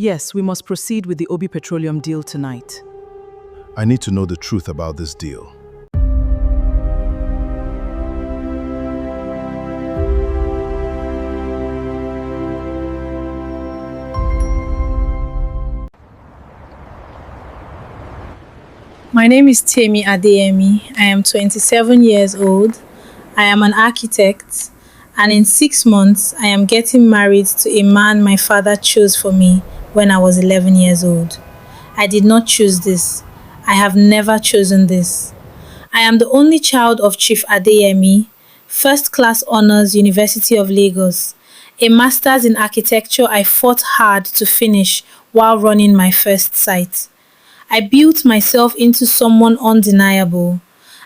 Yes, we must proceed with the Obi Petroleum deal tonight. I need to know the truth about this deal. My name is Temi Adeyemi. I am 27 years old. I am an architect, and in 6 months, I am getting married to a man my father chose for me when I was 11 years old. I did not choose this. I have never chosen this. I am the only child of Chief Adeyemi, First Class Honours, University of Lagos, a master's in architecture I fought hard to finish while running my first site. I built myself into someone undeniable,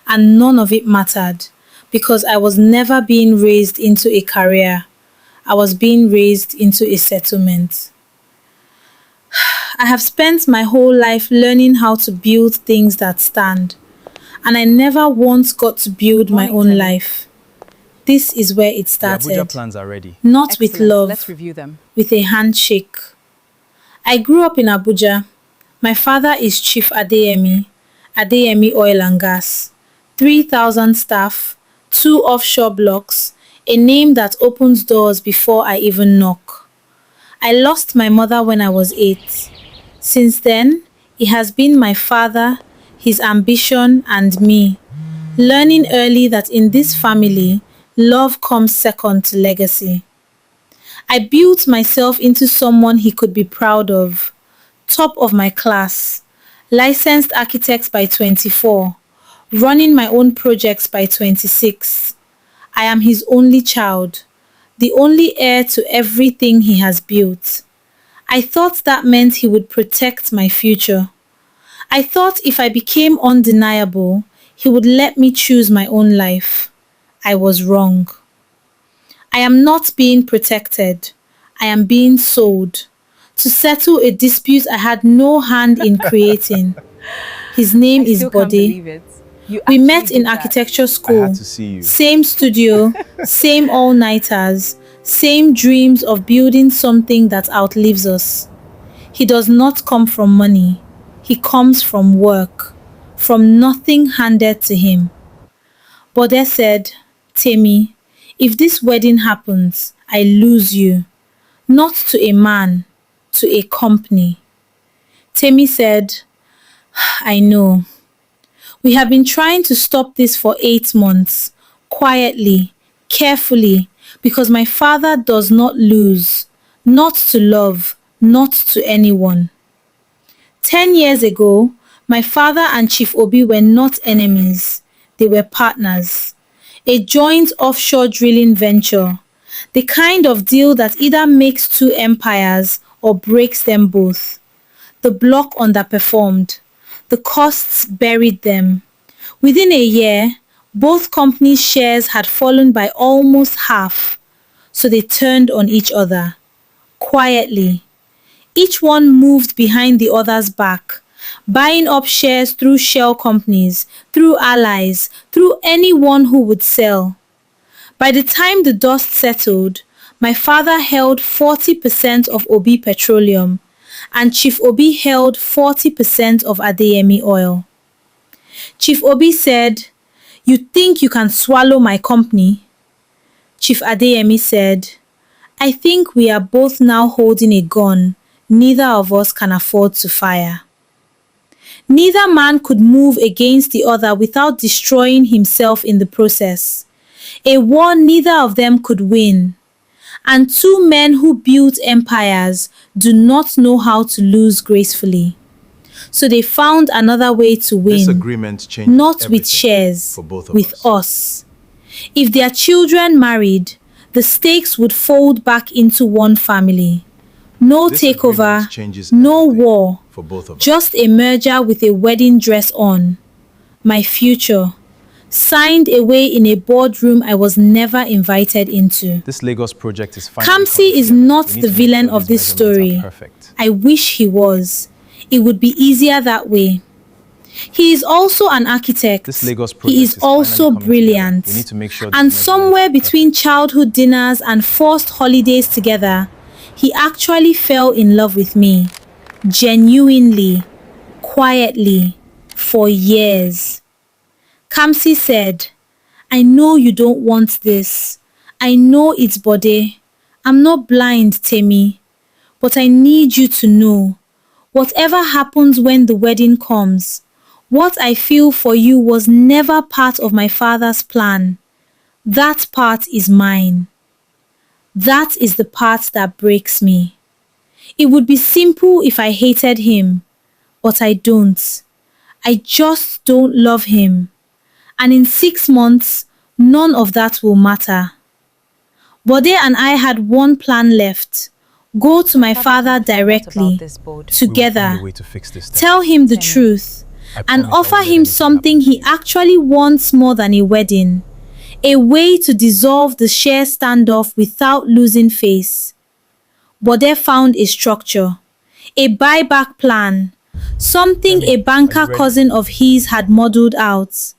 and none of it mattered because I was never being raised into a career. I was being raised into a settlement. I have spent my whole life learning how to build things that stand, and I never once got to build my own life. This is where it started. The Abuja plans are ready. Not with Excellent. love, Let's review them. with a handshake. I grew up in Abuja. My father is Chief Adeyemi, Adeyemi Oil and Gas, 3,000 staff, 2 offshore blocks, a name that opens doors before I even knock. I lost my mother when I was 8. Since then, it has been my father, his ambition, and me, learning early that in this family, love comes second to legacy. I built myself into someone he could be proud of. Top of my class, licensed architect by 24, running my own projects by 26. I am his only child, the only heir to everything he has built. I thought that meant he would protect my future. I thought if I became undeniable, he would let me choose my own life. I was wrong. I am not being protected. I am being sold to settle a dispute I had no hand in creating. His name is Bode. We met in architecture I school. had to see you. Same studio, same all-nighters, same dreams of building something that outlives us. He does not come from money. He comes from work, from nothing handed to him. Bode said, Temi, if this wedding happens, I lose you. Not to a man, to a company. Temi said, I know. We have been trying to stop this for 8 months, quietly, carefully, because my father does not lose, not to love, not to anyone. 10 years ago, my father and Chief Obi were not enemies, they were partners. A joint offshore drilling venture, the kind of deal that either makes 2 empires or breaks them both. The block underperformed. The costs buried them. Within a year, both companies' shares had fallen by almost half, so they turned on each other. Quietly. Each one moved behind the other's back, buying up shares through shell companies, through allies, through anyone who would sell. By the time the dust settled, my father held 40% of Obi Petroleum, and Chief Obi held 40% of Adeyemi Oil. Chief Obi said, "You think you can swallow my company?" Chief Adeyemi said, "I think we are both now holding a gun neither of us can afford to fire." Neither man could move against the other without destroying himself in the process. A war neither of them could win. And 2 men who built empires do not know how to lose gracefully. So they found another way to This win, agreement changed not with everything shares, for both of with us. If their children married, the stakes would fold back into one family. No This takeover, agreement changes no everything war, for both of us. just a merger with a wedding dress on. My future, signed away in a boardroom I was never invited into. This Lagos project is fine. Kamsi is not the villain of this story. Perfect. I wish he was. It would be easier that way. He is also an architect. This Lagos project He is also finally coming brilliant. together. We need to make sure And this somewhere measurement is between childhood dinners and forced holidays together, He actually fell in love with me. Genuinely, quietly, for years. Kamsi said, I know you don't want this. I know it's Bode. I'm not blind, Temi. But I need you to know, whatever happens when the wedding comes, what I feel for you was never part of my father's plan. That part is mine. That is the part that breaks me. It would be simple if I hated him, but I don't. I just don't love him. And in 6 months, none of that will matter. Bode and I had one plan left. Go to my father directly, together, tell him the truth, and offer him something he actually wants more than a wedding. A way to dissolve the share standoff without losing face. Bode found a structure, a buyback plan, something a banker cousin of his had modeled out.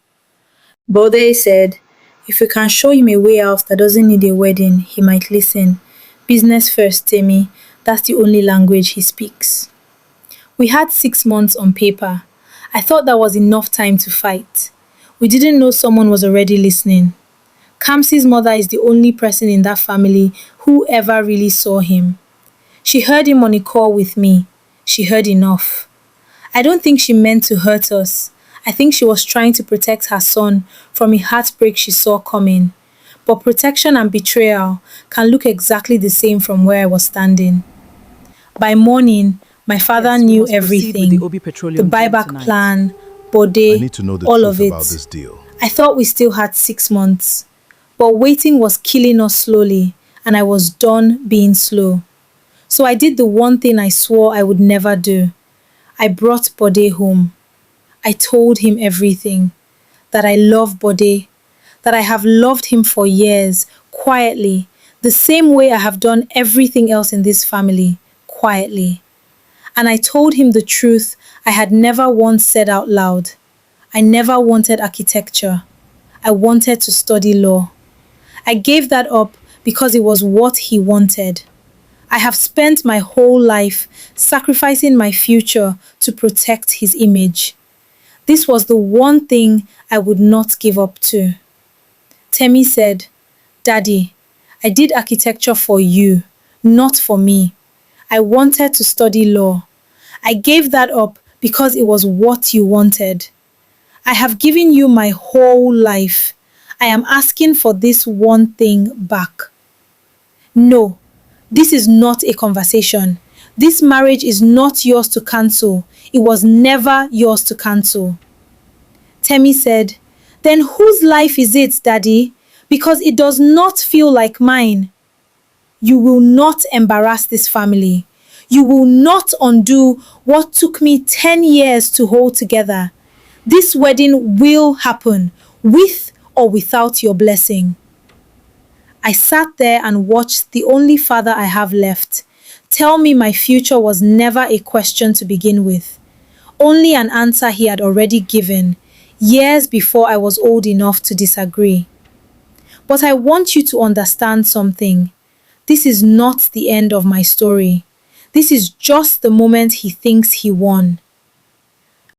Bode said, if we can show him a way out that doesn't need a wedding, he might listen. Business first, Temi. That's the only language he speaks. We had 6 months on paper. I thought that was enough time to fight. We didn't know someone was already listening. Kamsi's mother is the only person in that family who ever really saw him. She heard him on a call with me. She heard enough. I don't think she meant to hurt us. I think she was trying to protect her son from a heartbreak she saw coming. But protection and betrayal can look exactly the same from where I was standing. By morning, my father knew everything. The buyback plan, Bode, all of it. About this deal. I thought we still had 6 months. But waiting was killing us slowly, and I was done being slow. So I did the one thing I swore I would never do. I brought Bode home. I told him everything. That I love Bode. That I have loved him for years, quietly, the same way I have done everything else in this family, quietly. And I told him the truth I had never once said out loud. I never wanted architecture. I wanted to study law. I gave that up because it was what he wanted. I have spent my whole life sacrificing my future to protect his image. This was the one thing I would not give up to. Temi said, Daddy, I did architecture for you, not for me. I wanted to study law. I gave that up because it was what you wanted. I have given you my whole life. I am asking for this one thing back. No, this is not a conversation. This marriage is not yours to cancel. It was never yours to cancel. Temi said, Then whose life is it, Daddy? Because it does not feel like mine. You will not embarrass this family. You will not undo what took me 10 years to hold together. This wedding will happen, with or without your blessing. I sat there and watched the only father I have left tell me my future was never a question to begin with, only an answer he had already given, years before I was old enough to disagree. But I want you to understand something. This is not the end of my story. This is just the moment he thinks he won.